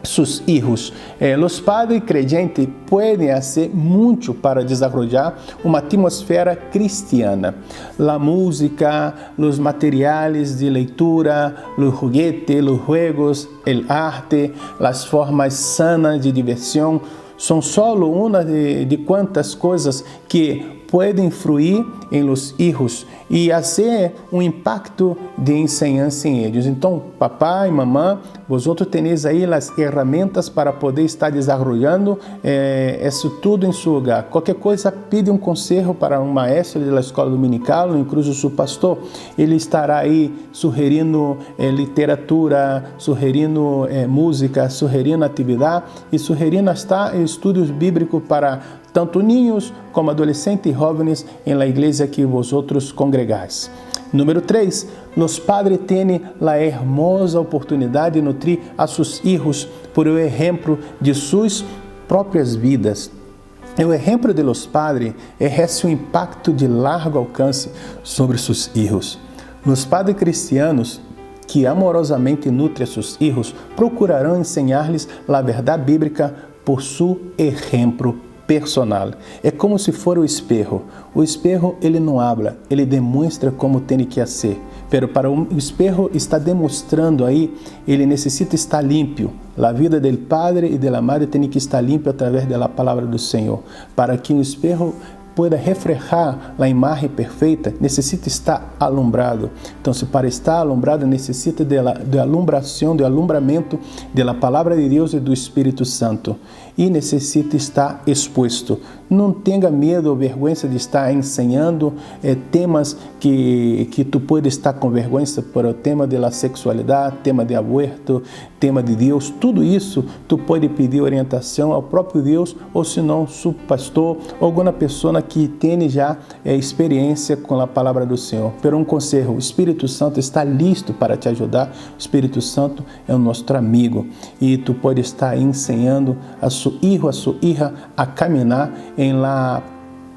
sus hijos. Los padres creyentes pueden hacer mucho para desarrollar una atmósfera cristiana. La música, los materiales de lectura, los juguetes, los juegos, el arte, las formas sanas de diversión son solo una de cuantas cosas que pueden influir em los hijos e fazer impacto de enseñança em eles. Então, papai, mamãe, vosotros tenéis aí as ferramentas para poder estar desenvolvendo isso tudo em seu lugar. Qualquer coisa, pede conselho para um maestro da escola dominical, incluso seu pastor. Ele estará aí sugerindo literatura, sugerindo música, sugerindo atividade e sugerindo hasta estudos bíblicos para tanto niños como adolescentes e jovens em la igreja que vosotros congregais. Número 3, os padres têm a hermosa oportunidade de nutrir a seus filhos por o exemplo de suas próprias vidas. O exemplo de los padres exerce um impacto de largo alcance sobre seus filhos. Os padres cristianos que amorosamente nutrem a seus filhos procurarão ensinar-lhes a verdade bíblica por seu exemplo personal. É como se for o espejo. O espejo, ele não habla, ele demonstra como tem que ser. Pero para o espejo está demonstrando aí, ele necessita estar limpo. A vida do padre e da madre tem que estar limpa através da palavra do Senhor, para que o espejo pueda reflejar a imagem perfeita, necessita estar alumbrado. Então, para estar alumbrado, necessita de alumbração, de alumbramento da palavra de Deus e do Espírito Santo. E necessita estar exposto. Não tenha medo ou vergonha de estar ensinando temas que tu pode estar com vergonha, por o tema da sexualidade, tema de aborto, tema de Deus, tudo isso tu pode pedir orientação ao próprio Deus, ou se não, seu pastor, ou alguma pessoa que tem já experiência com a palavra do Senhor. Pero um conselho, o Espírito Santo está listo para te ajudar. O Espírito Santo é o nosso amigo e tu pode estar ensinando a seu filho, a sua filha a caminhar em la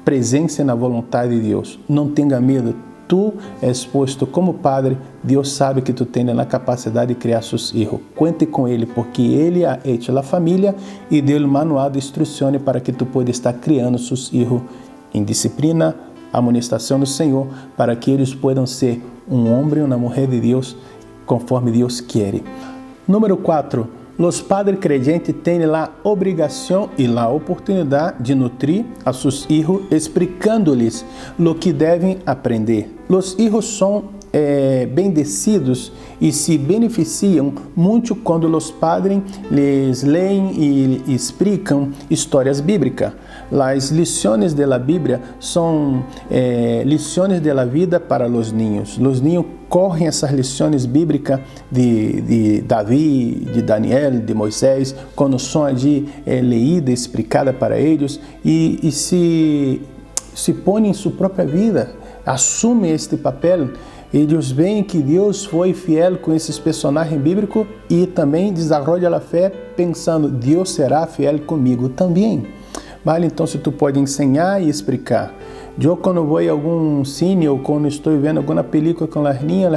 presença e na vontade de Deus. Não tenha medo. Tu és posto como padre, Deus sabe que tu tens a capacidade de criar seus filhos. Cuente com Ele, porque Ele ha hecho a família e deu o manual de instruções para que tu possa estar criando seus filhos em disciplina, amonestação do Senhor, para que eles possam ser um homem ou uma mulher de Deus, conforme Deus quer. Número 4. Os padres creyentes têm a obrigação e a oportunidade de nutrir a seus filhos, explicando-lhes o que devem aprender. Os filhos são bendecidos e se beneficiam muito quando os padres les leem e explicam histórias bíblicas. As lições da Bíblia são lições da vida para os ninhos. Os ninhos correm essas lições bíblicas de Davi, de Daniel, de Moisés, quando são ali leídas, explicadas para eles e se põem em sua própria vida, assumem este papel. Eles veem que Deus foi fiel com esses personagens bíblicos e também desenvolvem a fé pensando, Deus será fiel comigo também. Vale? Então, se tu pode ensinar e explicar. Eu, quando vou a algum cine ou quando estou vendo alguma película com as ninhas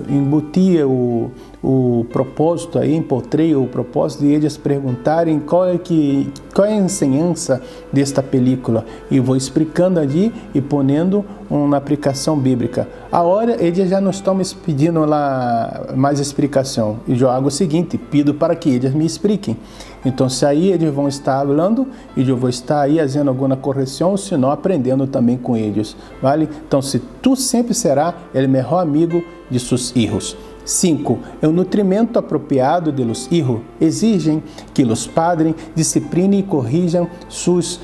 embutia o propósito aí, empotrei o propósito de eles perguntarem qual é a ensinança desta película e vou explicando ali e ponendo uma aplicação bíblica. Agora eles já não estão me pedindo lá mais explicação e eu hago o seguinte, pido para que eles me expliquem. Então se aí eles vão estar falando e eu vou estar aí fazendo alguma correção, se não aprendendo também com eles, vale? Então se tu sempre será o melhor amigo de seus filhos. 5. O nutrimento apropriado de los hijos exigem que os padres disciplinem e corrijam seus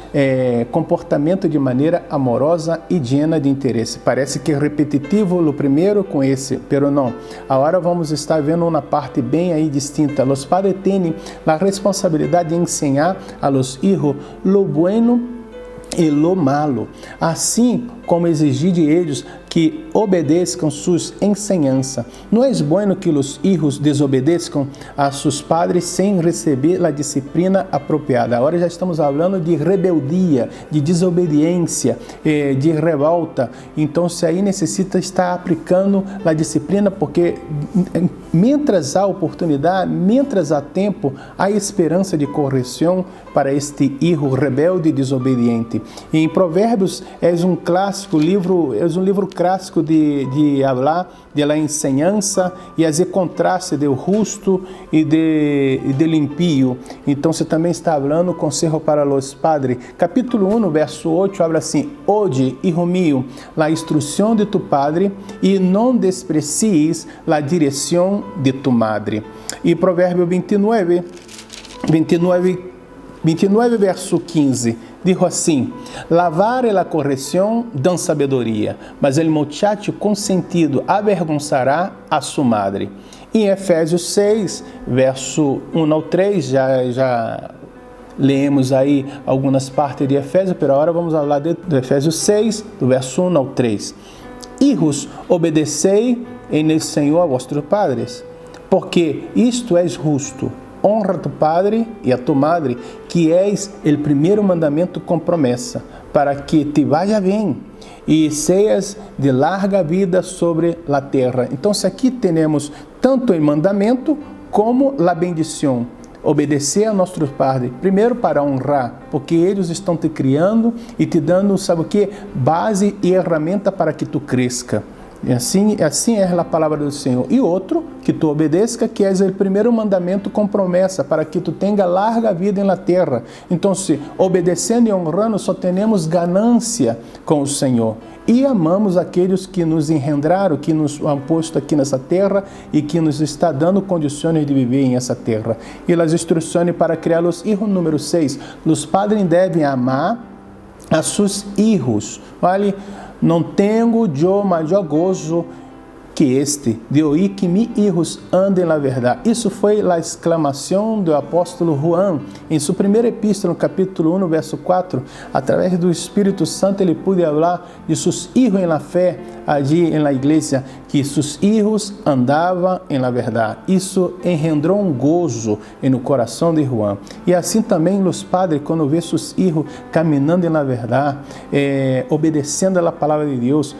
comportamentos de maneira amorosa e llena de interesse. Parece que é repetitivo o primeiro com esse, pero não. Agora vamos estar vendo uma parte bem aí distinta. Os padres têm a responsabilidade de ensinar a los hijos lo bueno e lo malo, assim como exigir de eles que obedeçam suas ensinanças. Não é bom que os filhos desobedeçam a seus padres sem receber a disciplina apropriada. Agora já estamos falando de rebeldia, de desobediência, de revolta. Então, se aí necessita estar aplicando a disciplina, porque mientras há oportunidade, mientras há tempo, há esperança de correção para este filho rebelde e desobediente. E em Provérbios é um clássico livro, clássico de falar da ensinança e fazer contraste do justo e do impío. Então, você também está falando conselho para os padres. Capítulo 1, verso 8, habla assim: Oye, hijo mío, la instrucción de tu padre e não desprecies la direção de tu madre. E Provérbio 29, verso 15, dijo assim: lavar e la correção dão sabedoria, mas el muchacho consentido avergonçará a sua madre. Em Efésios 6, verso 1 ao 3, já lemos aí algumas partes de Efésios, pero agora vamos falar de Efésios 6, do verso 1 ao 3. Hijos, obedecei en el Senhor a vossos padres, porque isto é justo. Honra a tu padre e a tu madre, que és o primeiro mandamento com promessa, para que te vaya bem e seas de larga vida sobre a terra. Então, aqui temos tanto o mandamento como a bendição. Obedecer a nossos padres, primeiro para honrar, porque eles estão te criando e te dando, sabe o que? Base e ferramenta para que tu cresça. E assim é a palavra do Senhor. E outro, que tu obedeça, que é o primeiro mandamento com promessa, para que tu tenha larga vida na terra. Então, se obedecendo e honrando, só temos ganância com o Senhor. E amamos aqueles que nos engendraram, que nos han posto aqui nessa terra e que nos está dando condições de viver em essa terra. E as instruções para criar os filhos, número 6. Os padres devem amar a seus filhos, vale? Não tenho eu maior gozo que este, de ouvir que meus filhos andem na verdade. Isso foi a exclamação do apóstolo Juan, em sua primeira epístola, no capítulo 1, verso 4, através do Espírito Santo, ele pôde falar de seus filhos na fé, ali na igreja, que seus filhos andavam na verdade. Isso engendrou gozo no coração de Juan. E assim também os padres, quando vê seus filhos caminhando na verdade, obedecendo a palavra de Deus,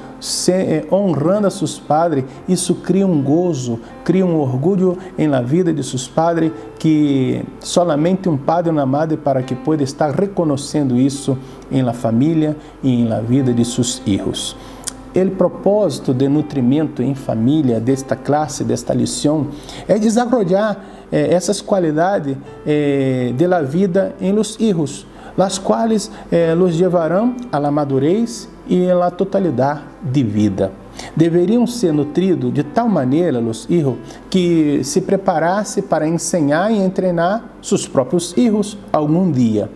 honrando a seus padres, isso cria gozo, cria orgulho na vida de seus padres, que solamente padre e uma madre para que pueda estar reconhecendo isso na família e na vida de seus filhos. O propósito de nutrimento em família desta classe, desta lição, é desenvolver essas qualidades de la vida em los filhos, las quais los levarão à la madurez e à totalidade de vida. Deveriam ser nutridos de tal maneira os filhos que se preparasse para ensinar e treinar seus próprios filhos algum dia.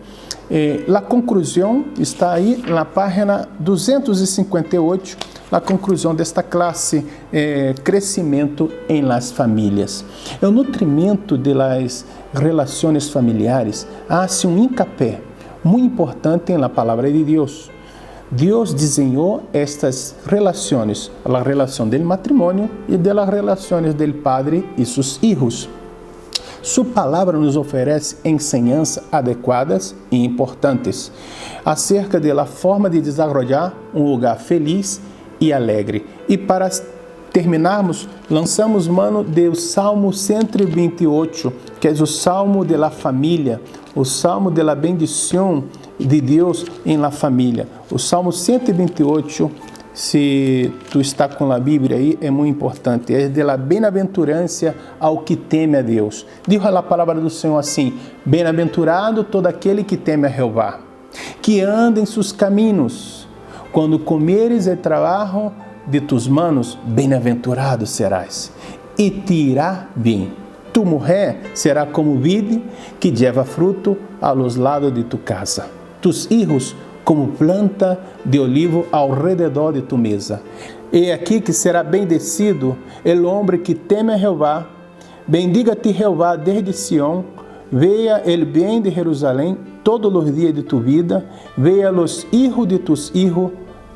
A conclusão está aí na página 258, a conclusão desta classe, crescimento em las famílias. O nutrimento de las relações familiares hace hincapié muito importante na palavra de Deus. Deus desenhou estas relações, a relação do matrimônio e das relações do padre e seus filhos. Sua palavra nos oferece ensinanças adequadas e importantes acerca da forma de desenvolver lugar feliz e alegre. E para terminarmos, lançamos mano do Salmo 128, que é o Salmo de la família, o Salmo de la bendição de Deus em la família. O Salmo 128, se tu está com a Bíblia aí, é muito importante. É de la bem-aventurança ao que teme a Deus. Diz a palavra do Senhor assim: bem-aventurado todo aquele que teme a Jeová, que anda em seus caminhos. Quando comeres o trabalho de tus manos, bem-aventurado serás, e te irá bem. Tu mulher será como vide que leva fruto a los lados de tu casa. Tus hijos como planta de olivo ao redor de tu mesa. E aqui que será bendecido el homem que teme a Jeová. Bendiga-te Jeová desde Sião. Veja el bem de Jerusalém todos os dias de tu vida. Veja los hijos de tus hijos.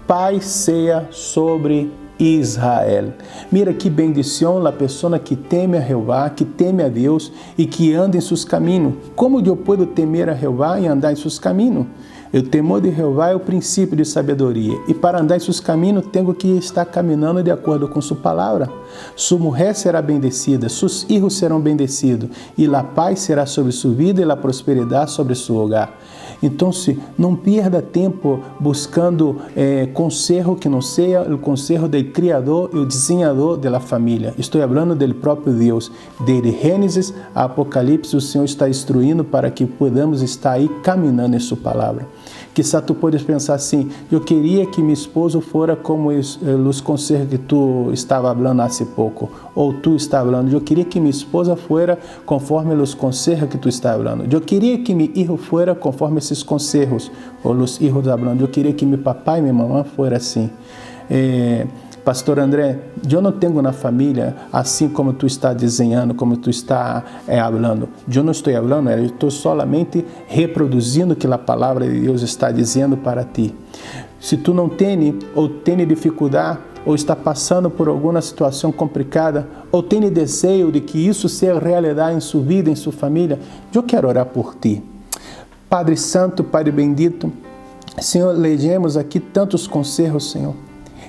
Paz seja sobre Israel. Mira que bendição a pessoa que teme a Jeová, que teme a Deus e que anda em seus caminhos. Como eu posso temer a Jeová e andar em seus caminhos? O temor de Jeová é o princípio de sabedoria, e para andar em seus caminhos tenho que estar caminhando de acordo com sua palavra. Sua mulher será bendecida, seus filhos serão bendecidos, e a paz será sobre sua vida e a prosperidade sobre seu hogar. Então, não perda tempo buscando conselho que não seja o conselho do Criador e o desenhador da família. Estou falando do próprio Deus. Desde Gênesis a Apocalipse, o Senhor está instruindo para que podamos estar aí caminhando em sua palavra. Quizá tu podes pensar assim: eu queria que meu esposo fora como os conselhos que tu estava falando há pouco, ou tu estava falando. Eu queria que minha esposa fora conforme os conselhos que tu estava falando. Eu queria que meu filho fora conforme esses conselhos, ou os filhos falando. Eu queria que meu papai e minha mamãe fora assim. Pastor André, eu não tenho na família assim como tu está desenhando, como tu está falando. Eu não estou falando, eu estou solamente reproduzindo o que a palavra de Deus está dizendo para ti. Se tu não tem ou tem dificuldade, ou está passando por alguma situação complicada, ou tem desejo de que isso seja realidade em sua vida, em sua família, eu quero orar por ti. Padre Santo, Padre bendito, Senhor, legemos aqui tantos conselhos, Senhor.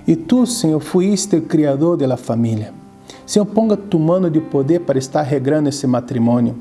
E tu, Senhor, fuiste o criador da família. Senhor, ponga tu mano de poder para estar regrando esse matrimônio.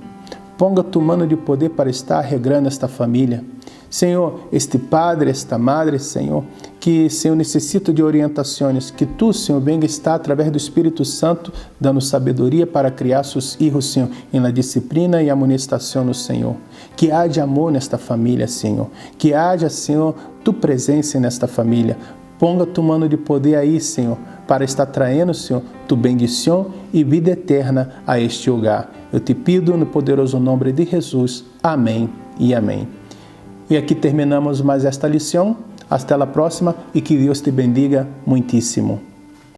Ponga tu mano de poder para estar regrando esta família. Senhor, este padre, esta madre, Senhor, que, Senhor, necessito de orientações, que Tu, Senhor, venga estar através do Espírito Santo, dando sabedoria para criar seus filhos, Senhor, na disciplina e amonestação no Senhor. Que haja amor nesta família, Senhor. Que haja, Senhor, Tu presença nesta família. Ponga Tu mano de poder aí, Senhor, para estar traindo, Senhor, Tu bendição e vida eterna a este lugar. Eu te pido no poderoso nome de Jesus. Amém e amém. E aqui terminamos mais esta lição. Hasta a próxima e que Deus te bendiga muitíssimo.